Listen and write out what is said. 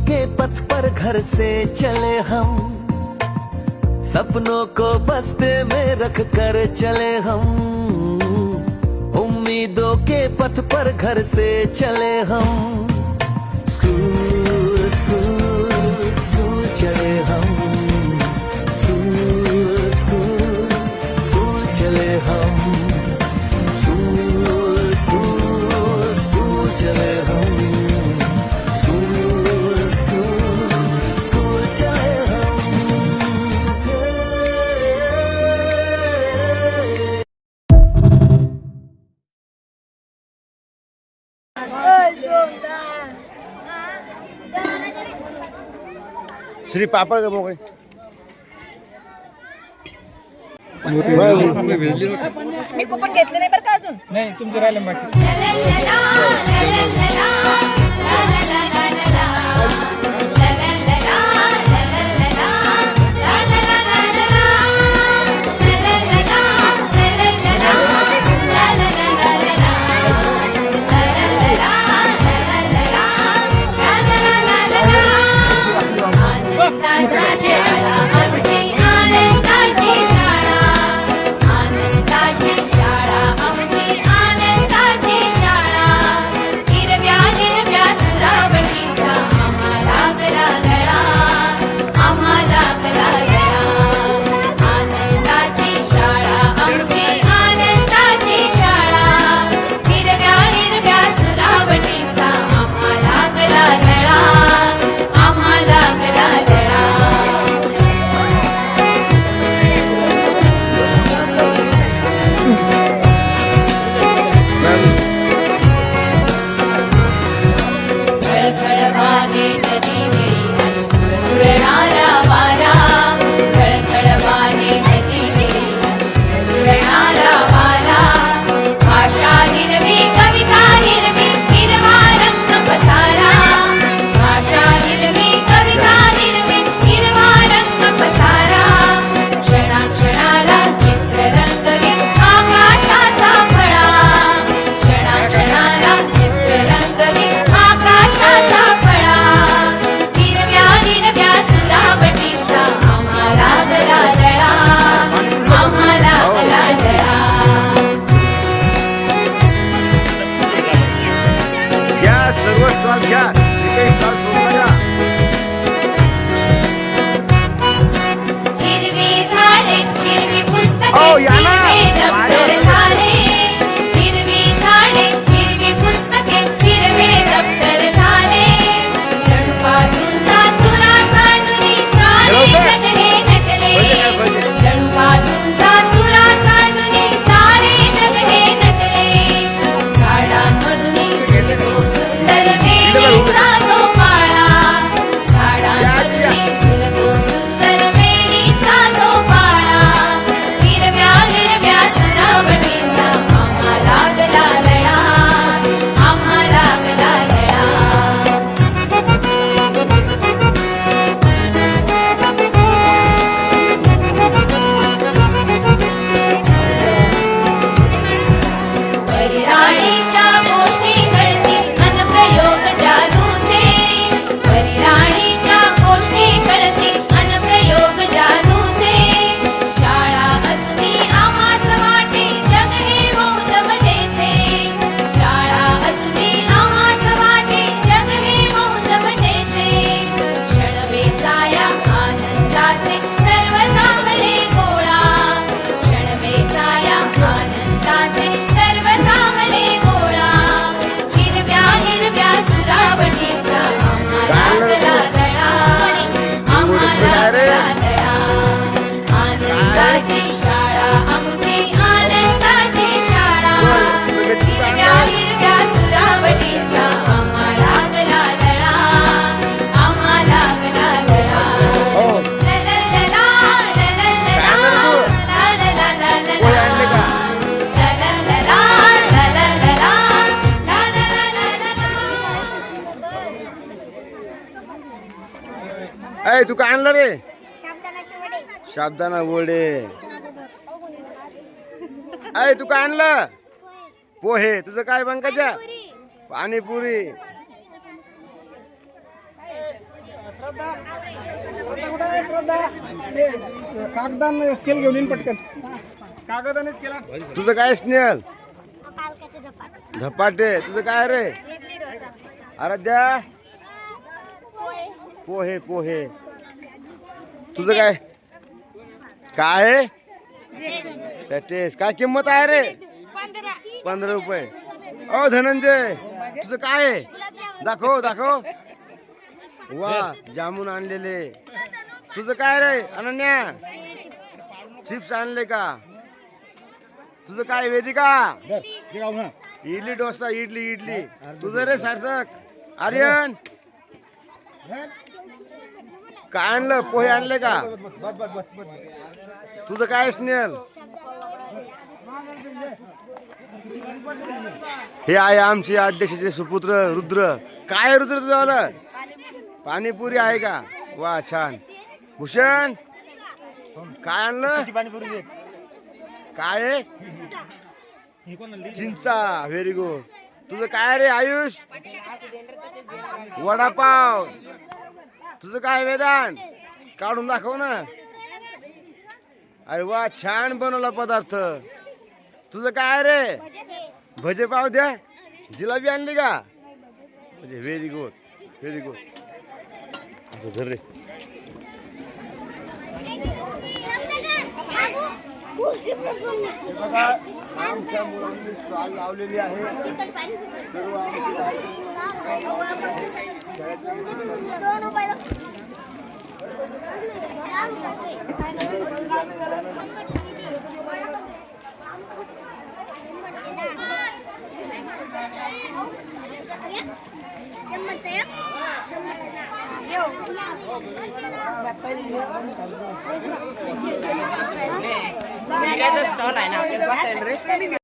के पथ पर घर से चले हम, सपनों को बस्ते में रख कर चले हम, उम्मीदों के पथ पर घर से चले हम। स्कूल स्कूल स्कूल चले हम, स्कूल स्कूल स्कूल चले हम, स्कूल स्कूल स्कूल चले हम, स्कूल स्कूल स्कूल चले हम। श्री पापड का मोकळे मी कुपन घेतले नाही बरं का अजून. नाही तुमचं राहिलं बाकी. अय तू काय आणलं रे? साबुदाण्याचे वडे. साबुदाणा वडे. अय तू काय आणलं? पोहे. तुझं काय पंकजा? पाणीपुरी. कुठं आहे श्रद्धा? हे, कागदान स्केल घेऊन येईन पटकन. कागद आणि स्केल आण. तुझं काय स्नेहल पालकाचे धपाटे धपाटे तुझं काय रे इडली डोसा आराध्या पोहे पोहे तुझं काय काय टेस्ट काय किंमत आहे रे 15 रुपये ओ धनंजय तुझं काय आहे दाखव दाखव वा जामून आणलेले तुझं काय रे अनन्या चिप्स आणले का तुझं काय वेदिका इडली डोसा इडली इडली तुझं रे सार्थक आर्यन काय आणलं पोहे आणले का तुझं काय स्नेहल हे आहे आमचे अध्यक्षाचे सुपुत्र रुद्र काय आहे रुद्र तुझं पाणीपुरी आहे का वा छान भूषण काय आणलं काय आहे? चिंचा व्हेरी गुड तुझं काय रे आयुष वडापाव तुझं काय वेदांत काढून दाखव ना अरे वा छान बनवला पदार्थ तुझं काय रे भजे पाव द्या जिलाबी आणली का म्हणजे व्हेरी गुड व्हेरी गुड असं धर रे हे बघा आमच्या मुलांनी स्टॉल लावलेली आहे सर्व स्टॉल आहे ना आपल्याला बसायला रे